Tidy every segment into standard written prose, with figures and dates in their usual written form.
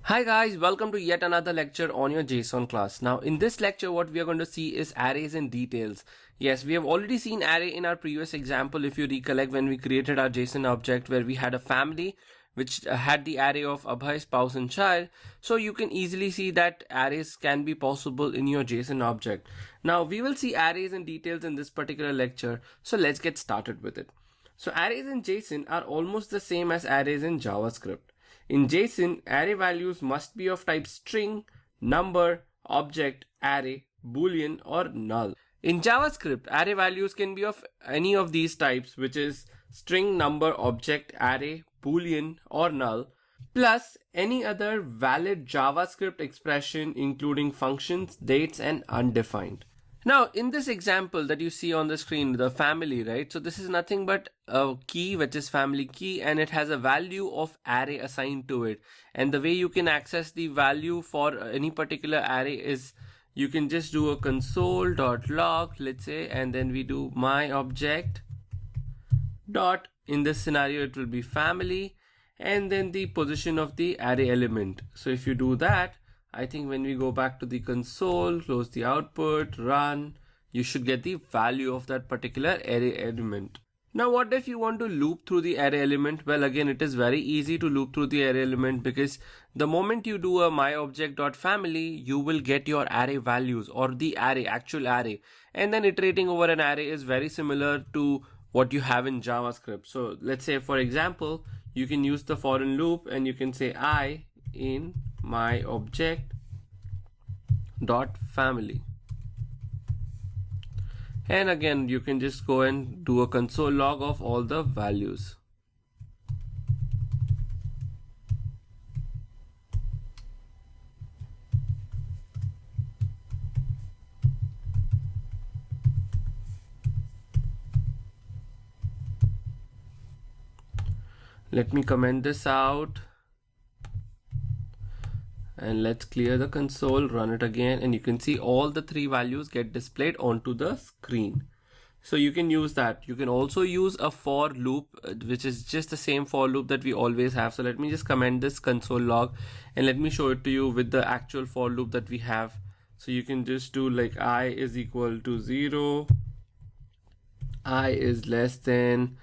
Hi guys, welcome to yet another lecture on your JSON class. Now in this lecture what we are going to see is arrays in details. Yes, we have already seen array in our previous example if you recollect when we created our JSON object where we had a family which had the array of Abhay, spouse and child. So you can easily see that arrays can be possible in your JSON object. Now we will see arrays in details in this particular lecture. So let's get started with it. So arrays in JSON are almost the same as arrays in JavaScript. In JSON, array values must be of type string, number, object, array, boolean or null. In JavaScript, array values can be of any of these types, which is string, number, object, array, boolean or null, plus any other valid JavaScript expression including functions, dates and undefined. Now in this example that you see on the screen, the family, right? So this is nothing but a key which is family key and it has a value of array assigned to it. And the way you can access the value for any particular array is you can just do a console.log, let's say, and then we do my object dot, in this scenario it will be family, and then the position of the array element. So if you do that, I think when we go back to the console, close the output, run, you should get the value of that particular array element. Now what if you want to loop through the array element? Well, again, it is very easy to loop through the array element because the moment you do a myObject.family, you will get your array values or the array, actual array. And then iterating over an array is very similar to what you have in JavaScript. So let's say, for example, you can use the for loop and you can say I in my object dot family, and again you can just go and do a console log of all the values. Let me comment this out. And let's clear the console, run it again, and you can see all the three values get displayed onto the screen. So you can use that. You can also use a for loop, which is just the same for loop that we always have. So let me just comment this console log and let me show it to you with the actual for loop that we have. So you can just do like I is equal to 0, I is less than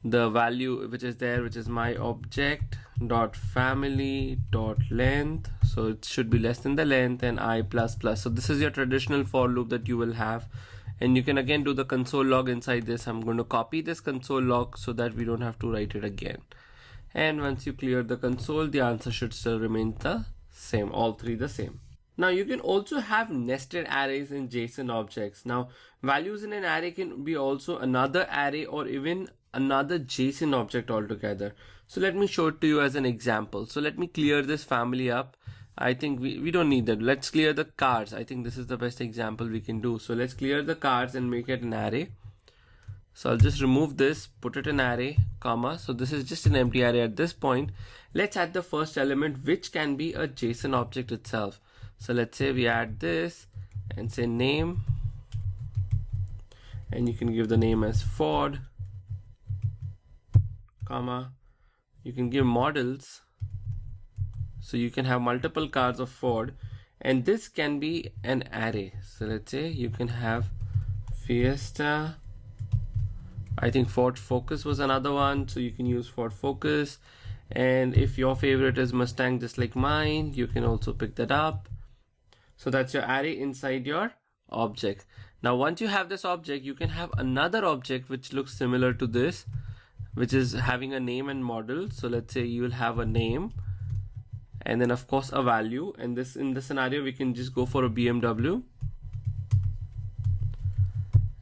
the value which is there, which is my object dot family dot length, so it should be less than the length, and I plus plus. So this is your traditional for loop that you will have, and you can again do the console log inside this. I'm going to copy this console log so that we don't have to write it again. And once you clear the console, the answer should still remain the same, all three the same. Now you can also have nested arrays in JSON objects. Now values in an array can be also another array or even another JSON object altogether. So let me show it to you as an example. So let me clear this family up. I think we don't need that. Let's clear the cars. I think this is the best example we can do. So let's clear the cars and make it an array. So I'll just remove this, put it in array, comma. So this is just an empty array at this point. Let's add the first element, which can be a JSON object itself. So let's say we add this and say name, and you can give the name as Ford, comma, you can give models, so you can have multiple cars of Ford, and this can be an array. So let's say you can have Fiesta, I think Ford Focus was another one, so you can use Ford Focus, and if your favorite is Mustang just like mine, you can also pick that up. So that's your array inside your object. Now once you have this object, you can have another object which looks similar to this, which is having a name and model. So let's say you will have a name and then of course a value, and this, in this scenario, we can just go for a BMW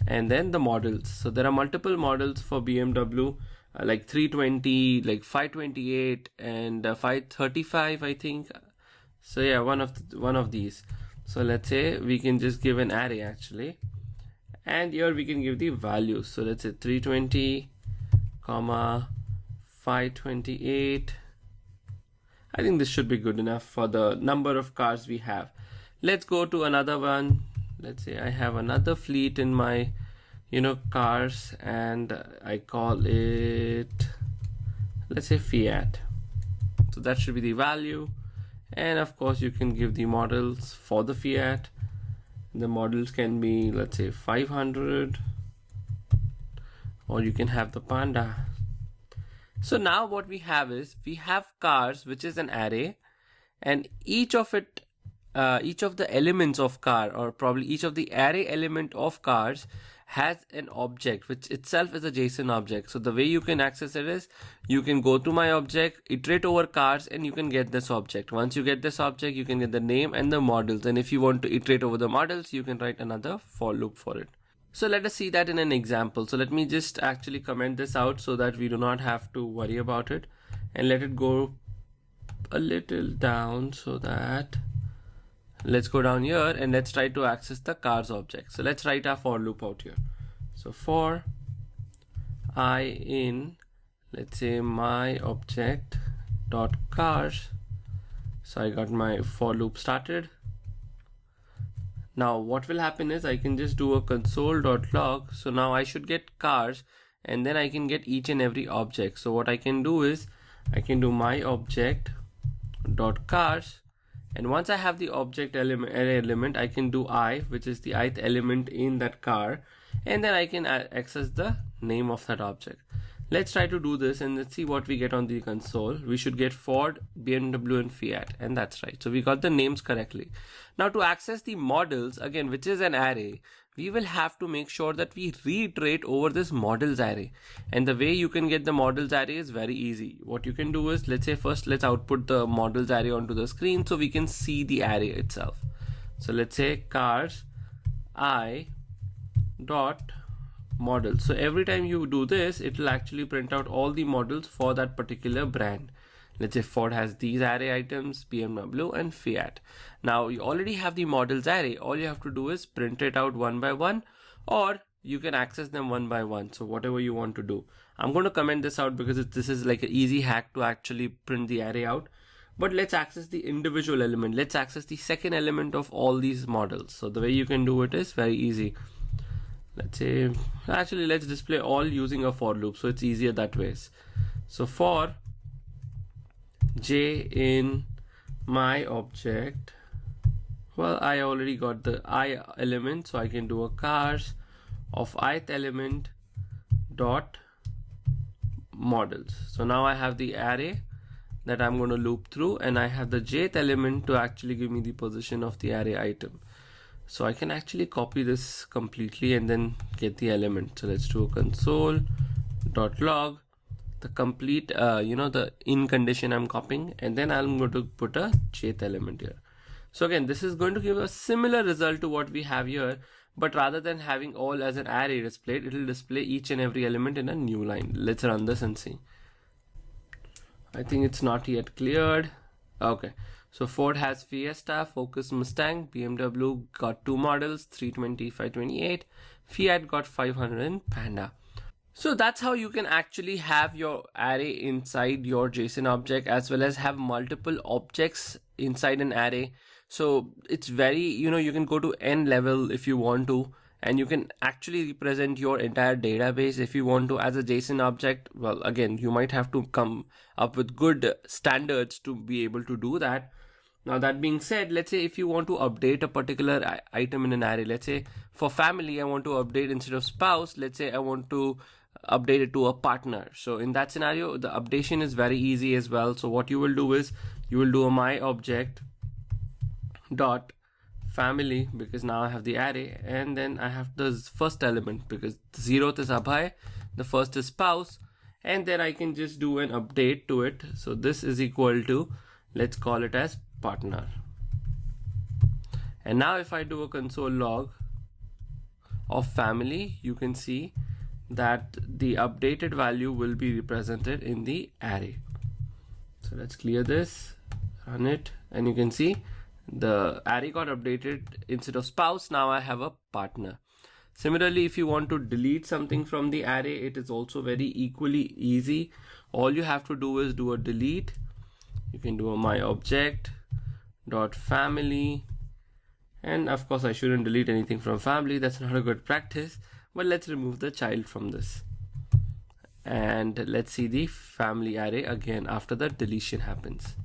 and then the models. So there are multiple models for BMW, like 320, like 528 and 535, I think. So yeah, one of these. So let's say we can just give an array actually, and here we can give the values. So let's say 320 comma 528. I think this should be good enough for the number of cars we have. Let's go to another one. Let's say I have another fleet in my cars, and I call it, let's say Fiat. So that should be the value. And of course you can give the models for the fiat. The models can be, let's say, 500, or you can have the panda. So now what we have is, we have cars, which is an array, and each of the elements of car, or probably each of the array element of cars, has an object which itself is a JSON object. So the way you can access it is, you can go to my object, iterate over cars, and you can get this object. Once you get this object, you can get the name and the models, and if you want to iterate over the models, you can write another for loop for it. So let us see that in an example. So let me just actually comment this out so that we do not have to worry about it, and let it go a little down, so that let's go down here and let's try to access the cars object. So let's write our for loop out here. So for I in, let's say, my object dot cars. So I got my for loop started. Now what will happen is, I can just do a console.log. So now I should get cars, and then I can get each and every object. So what I can do is, I can do my object dot cars, and once I have the object array element, I can do I, which is the ith element in that car, and then I can access the name of that object. Let's try to do this and let's see what we get on the console. We should get Ford, BMW, and Fiat, and that's right. So we got the names correctly. Now to access the models, again, which is an array, we will have to make sure that we reiterate over this models array. And the way you can get the models array is very easy. What you can do is, let's say first let's output the models array onto the screen so we can see the array itself. So let's say cars I dot models. So every time you do this, it will actually print out all the models for that particular brand. Let's say Ford has these array items, BMW and Fiat. Now you already have the models array. All you have to do is print it out one by one, or you can access them one by one. So whatever you want to do. I'm going to comment this out because this is like an easy hack to actually print the array out. But let's access the individual element. Let's access the second element of all these models. So the way you can do it is very easy. Let's say, actually let's display all using a for loop, so it's easier that way. So for j in my object, well, I already got the I element, so I can do a cars of ith element dot models. So now I have the array that I'm going to loop through, and I have the jth element to actually give me the position of the array item. So I can actually copy this completely and then get the element. So let's do a console.log, the complete, the in condition I'm copying, and then I'm going to put a jth element here. So again, this is going to give a similar result to what we have here, but rather than having all as an array displayed, it will display each and every element in a new line. Let's run this and see. I think it's not yet cleared. Okay. So Ford has Fiesta, Focus, Mustang, BMW got 2 models, 320, 528, Fiat got 500, and Panda. So that's how you can actually have your array inside your JSON object, as well as have multiple objects inside an array. So it's very, you can go to n level if you want to, and you can actually represent your entire database if you want to as a JSON object. Well, again, you might have to come up with good standards to be able to do that. Now that being said, let's say if you want to update a particular item in an array, let's say for family, I want to update instead of spouse, let's say I want to update it to a partner. So in that scenario, the updation is very easy as well. So what you will do is, you will do a my object dot family, because now I have the array, and then I have the first element because the 0th is Abhay, the first is spouse, and then I can just do an update to it. So this is equal to, let's call it as partner. And now if I do a console log of family, you can see that the updated value will be represented in the array. So let's clear this, run it, and you can see the array got updated. Instead of spouse, now I have a partner. Similarly, if you want to delete something from the array, it is also very equally easy. All you have to do is do a delete. You can do a my object dot family, and of course I shouldn't delete anything from family, that's not a good practice, but let's remove the child from this, and let's see the family array again after the deletion happens.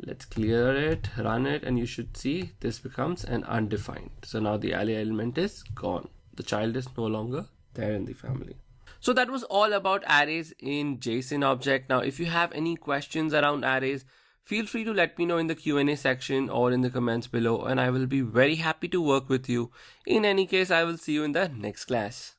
Let's clear it, run it, and you should see this becomes an undefined. So now the array element is gone. The child is no longer there in the family. So that was all about arrays in JSON object. Now, if you have any questions around arrays, feel free to let me know in the Q&A section or in the comments below, and I will be very happy to work with you. In any case, I will see you in the next class.